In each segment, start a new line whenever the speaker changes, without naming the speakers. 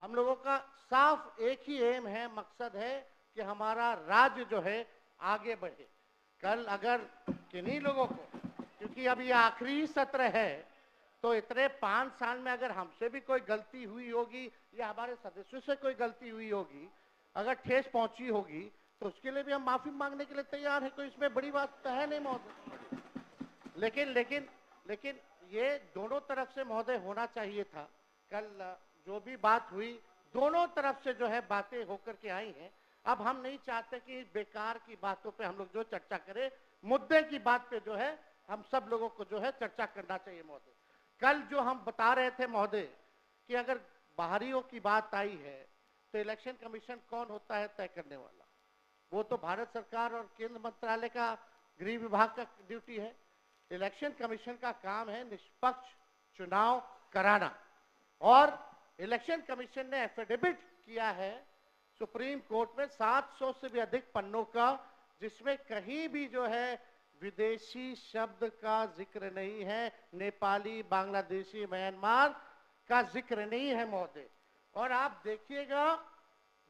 हम लोगों का साफ एक ही एम है, मकसद है कि हमारा राज्य जो है आगे बढ़े। कल अगर किन्हीं लोगों को, क्योंकि अब ये आखिरी सत्र है, तो इतने 5 साल में अगर हमसे भी कोई गलती हुई होगी या हमारे सदस्यों से कोई गलती हुई होगी, अगर ठेस पहुंची होगी, तो उसके लिए भी हम माफी मांगने के लिए तैयार हैं। कोई इसमें बड़ी बात तो है नहीं महोदय। लेकिन लेकिन लेकिन ये दोनों तरफ से महोदय होना चाहिए था। कल जो भी बात हुई, दोनों तरफ से जो है बातें होकर के आई हैं। अब हम नहीं चाहते कि बेकार की बातों पे हम लोग जो चर्चा करें, मुद्दे की बात पे जो है हम सब लोगों को जो है चर्चा करना चाहिए महोदय। कल जो हम बता रहे थे महोदय कि अगर बाहरियों की बात आई है तो इलेक्शन कमीशन कौन होता है तय करने वाला? वो तो भारत सरकार और केंद्र मंत्रालय का गृह विभाग का ड्यूटी है। इलेक्शन कमीशन का काम है निष्पक्ष चुनाव कराना, और इलेक्शन कमीशन ने एफिडेविट किया है सुप्रीम कोर्ट में 700 से भी अधिक पन्नों का, जिसमें कहीं भी जो है विदेशी शब्द का जिक्र नहीं है, नेपाली, बांग्लादेशी, म्यांमार का जिक्र नहीं है महोदय। और आप देखिएगा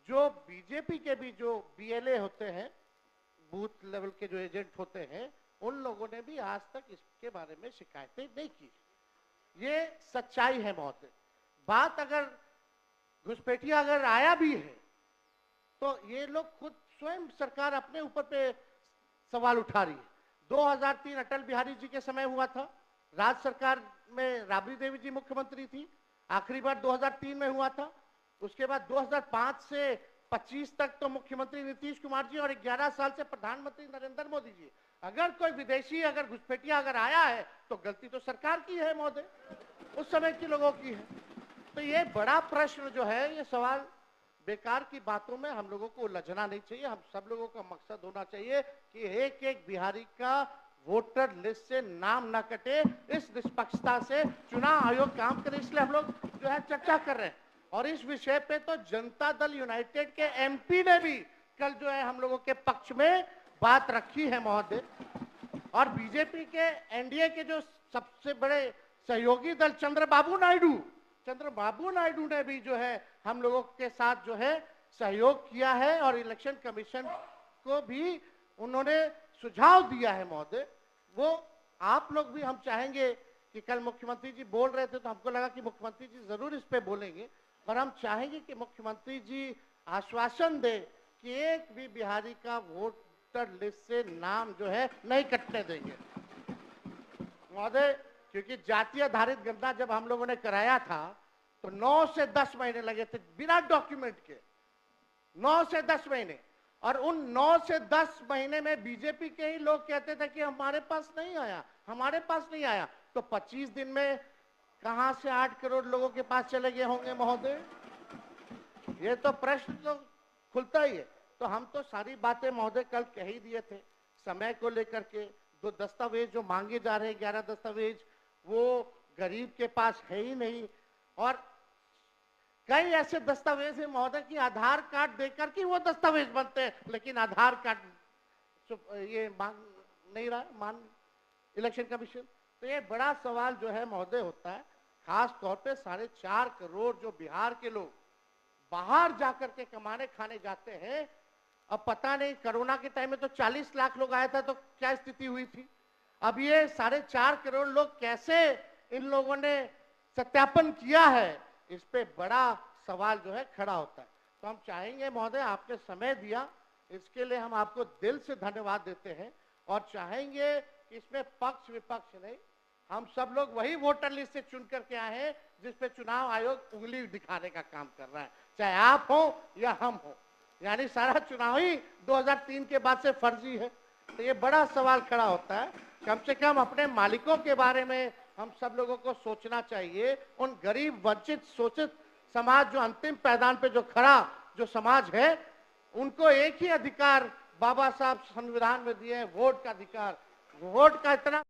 जो बीजेपी के भी जो बीएलए होते हैं, बूथ लेवल के जो एजेंट होते हैं, उन लोगों ने भी आज तक इसके बारे में शिकायतें नहीं की। ये सच्चाई है महोदय। बात अगर घुसपैठिया अगर आया भी है तो ये लोग खुद स्वयं सरकार अपने ऊपर पे सवाल उठा रही है। 2003 अटल बिहारी जी के समय हुआ था, राज्य सरकार में राबड़ी देवी जी मुख्यमंत्री थी, आखिरी बार 2003 में हुआ था। उसके बाद 2005 से 25 तक तो मुख्यमंत्री नीतीश कुमार जी और 11 साल से प्रधानमंत्री नरेंद्र मोदी जी। अगर कोई विदेशी अगर घुसपैठिया अगर आया है तो गलती तो सरकार की है महोदय, उस समय के लोगों की है। तो ये बड़ा प्रश्न जो है, ये सवाल बेकार की बातों में हम लोगों को उलझना नहीं चाहिए। हम सब लोगों का मकसद होना चाहिए कि एक एक बिहारी का वोटर लिस्ट से नाम ना कटे। इस निष्पक्षता से चुनाव आयोग काम करे, इसलिए हम लोग जो है चर्चा कर रहे हैं। और इस विषय पे तो जनता दल यूनाइटेड के एमपी ने भी कल जो है हम लोगों के पक्ष में बात रखी है महोदय। और बीजेपी के एनडीए के जो सबसे बड़े सहयोगी दल चंद्रबाबू नायडू ने भी जो है हम लोगों के साथ जो है सहयोग किया है, और इलेक्शन कमीशन को भी उन्होंने सुझाव दिया है महोदय। वो आप लोग भी, हम चाहेंगे कि कल मुख्यमंत्री जी बोल रहे थे तो हमको लगा कि मुख्यमंत्री जी जरूर इस पे बोलेंगे, पर हम चाहेंगे कि मुख्यमंत्री जी आश्वासन दे कि एक भी बिहारी का वोटर लिस्ट से नाम जो है नहीं कटने देंगे महोदय। क्योंकि जाति आधारित गणना जब हम लोगों ने कराया था तो 9 से 10 महीने लगे थे बिना डॉक्यूमेंट के, 9 से 10 महीने। और उन 9 से 10 महीने में बीजेपी के ही लोग कहते थे कि हमारे पास नहीं आया। तो 25 दिन में कहां से 8 करोड़ लोगों के पास चले गए होंगे महोदय? ये तो प्रश्न तो खुलता ही है। तो हम तो सारी बातें महोदय कल कह ही दिए थे। समय को लेकर के 2 दस्तावेज जो मांगे जा रहे हैं, 11 दस्तावेज, वो गरीब के पास है ही नहीं। और कई ऐसे दस्तावेज है महोदय कि आधार कार्ड देकर के वो दस्तावेज बनते हैं, लेकिन आधार कार्ड ये मांग नहीं रहा मान इलेक्शन कमीशन। तो ये बड़ा सवाल जो है महोदय होता है, खास तौर पे 4.5 करोड़ जो बिहार के लोग बाहर जाकर के कमाने खाने जाते हैं। अब पता नहीं कोरोना के टाइम में तो 40 लाख लोग आया था, तो क्या स्थिति हुई थी। अब ये 4.5 करोड़ लोग कैसे इन लोगों ने सत्यापन किया है, इस पे बड़ा सवाल जो है खड़ा होता है। तो हम चाहेंगे महोदय, आपने समय दिया, इसके लिए हम आपको दिल से धन्यवाद देते हैं। और चाहेंगे कि इसमें पक्ष विपक्ष नहीं, हम सब लोग वही वोटर लिस्ट से चुन करके आए हैं जिसपे चुनाव आयोग उंगली दिखाने का काम कर रहा है, चाहे आप हो या हम हो। यानी सारा चुनाव ही 2003 के बाद से फर्जी है। तो ये बड़ा सवाल खड़ा होता है। कम से कम अपने मालिकों के बारे में हम सब लोगों को सोचना चाहिए। उन गरीब, वंचित, शोषित समाज जो अंतिम पैदान पे जो खड़ा जो समाज है, उनको एक ही अधिकार बाबा साहब संविधान में दिए हैं, वोट का अधिकार। वोट का इतना